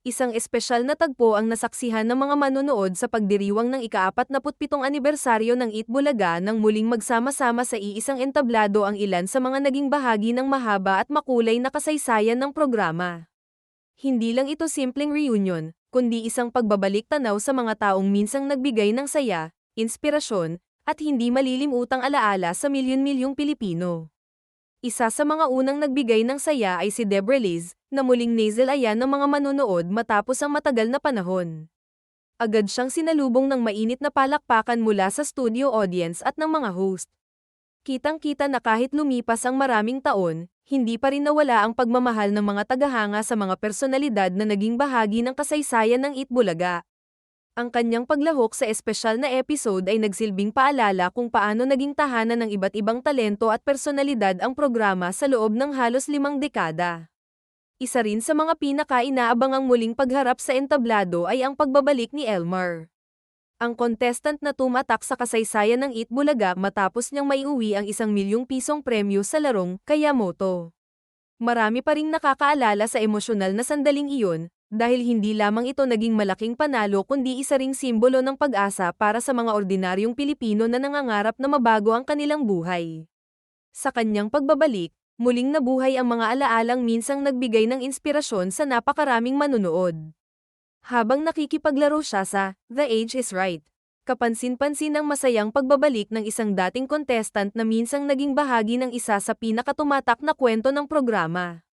Isang espesyal na tagpo ang nasaksihan ng mga manonood sa pagdiriwang ng ika-47 anibersaryo ng Eat Bulaga nang muling magsama-sama sa iisang entablado ang ilan sa mga naging bahagi ng mahaba at makulay na kasaysayan ng programa. Hindi lang ito simpleng reunion, kundi isang pagbabalik tanaw sa mga taong minsang nagbigay ng saya, inspirasyon, at hindi malilimutang alaala sa milyon-milyong Pilipino. Isa sa mga unang nagbigay ng saya ay si Debra Liz, na muling nasalayan ng mga manonood matapos ang matagal na panahon. Agad siyang sinalubong ng mainit na palakpakan mula sa studio audience at ng mga host. Kitang-kita na kahit lumipas ang maraming taon, hindi pa rin nawala ang pagmamahal ng mga tagahanga sa mga personalidad na naging bahagi ng kasaysayan ng Itbulaga. Ang kanyang paglahok sa espesyal na episode ay nagsilbing paalala kung paano naging tahanan ng iba't ibang talento at personalidad ang programa sa loob ng halos 5 dekada. Isa rin sa mga pinaka-inaabangang muling pagharap sa entablado ay ang pagbabalik ni Elmar. Ang contestant na tumatak sa kasaysayan ng Itbulaga matapos niyang maiuwi ang ₱1,000,000 premyo sa larong Kayamoto. Marami pa ring nakakaalala sa emosyonal na sandaling iyon, dahil hindi lamang ito naging malaking panalo kundi isa ring simbolo ng pag-asa para sa mga ordinaryong Pilipino na nangangarap na mabago ang kanilang buhay. Sa kanyang pagbabalik, muling nabuhay ang mga alaalang minsang nagbigay ng inspirasyon sa napakaraming manunood. Habang nakikipaglaro siya sa The Age is Right, kapansin-pansin ang masayang pagbabalik ng isang dating contestant na minsang naging bahagi ng isa sa pinakatumatak na kwento ng programa.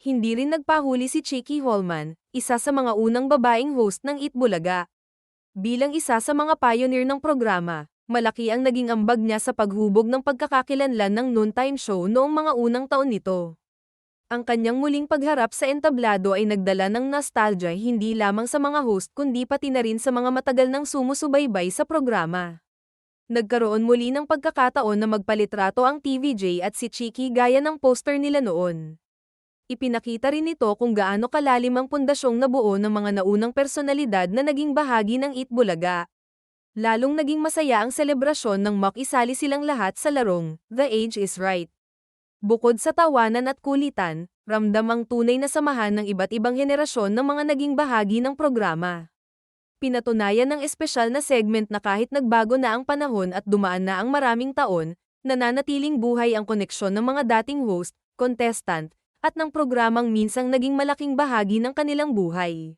Hindi rin nagpahuli si Chicky Holman, isa sa mga unang babaeng host ng Itbulaga. Bilang isa sa mga pioneer ng programa, malaki ang naging ambag niya sa paghubog ng pagkakakilanlan ng noontime show noong mga unang taon nito. Ang kanyang muling pagharap sa entablado ay nagdala ng nostalgia hindi lamang sa mga host kundi pati na rin sa mga matagal nang sumusubaybay sa programa. Nagkaroon muli ng pagkakataon na magpalitrato ang TVJ at si Chicky gaya ng poster nila noon. Ipinakita rin ito kung gaano kalalim ang pundasyong nabuo ng mga naunang personalidad na naging bahagi ng Itbulaga. Lalong naging masaya ang selebrasyon nang makisali silang lahat sa larong The Age is Right. Bukod sa tawanan at kulitan, ramdam ang tunay na samahan ng iba't ibang henerasyon ng mga naging bahagi ng programa. Pinatunayan ng espesyal na segment na kahit nagbago na ang panahon at dumaan na ang maraming taon, nananatiling buhay ang koneksyon ng mga dating host, contestant, at ng programang minsang naging malaking bahagi ng kanilang buhay.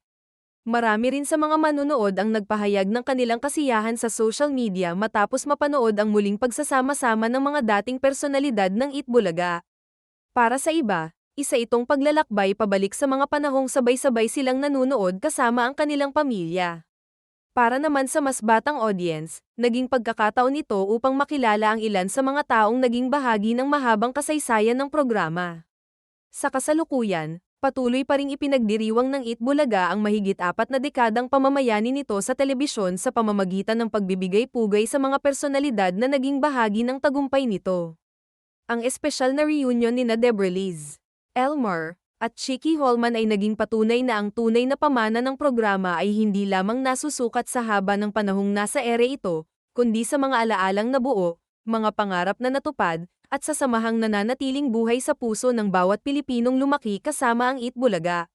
Marami rin sa mga manunood ang nagpahayag ng kanilang kasiyahan sa social media matapos mapanood ang muling pagsasama-sama ng mga dating personalidad ng Itbulaga. Para sa iba, isa itong paglalakbay pabalik sa mga panahong sabay-sabay silang nanunood kasama ang kanilang pamilya. Para naman sa mas batang audience, naging pagkakataon ito upang makilala ang ilan sa mga taong naging bahagi ng mahabang kasaysayan ng programa. Sa kasalukuyan, patuloy pa ring ipinagdiriwang ng Itbulaga ang mahigit 4 dekadang pamamayani nito sa telebisyon sa pamamagitan ng pagbibigay-pugay sa mga personalidad na naging bahagi ng tagumpay nito. Ang espesyal na reunion nina Debra Liz, Elmar, at Chicky Holman ay naging patunay na ang tunay na pamana ng programa ay hindi lamang nasusukat sa haba ng panahong nasa ere ito, kundi sa mga alaalang nabuo, mga pangarap na natupad, at sa samahang nananatiling buhay sa puso ng bawat Pilipinong lumaki kasama ang Itbulaga.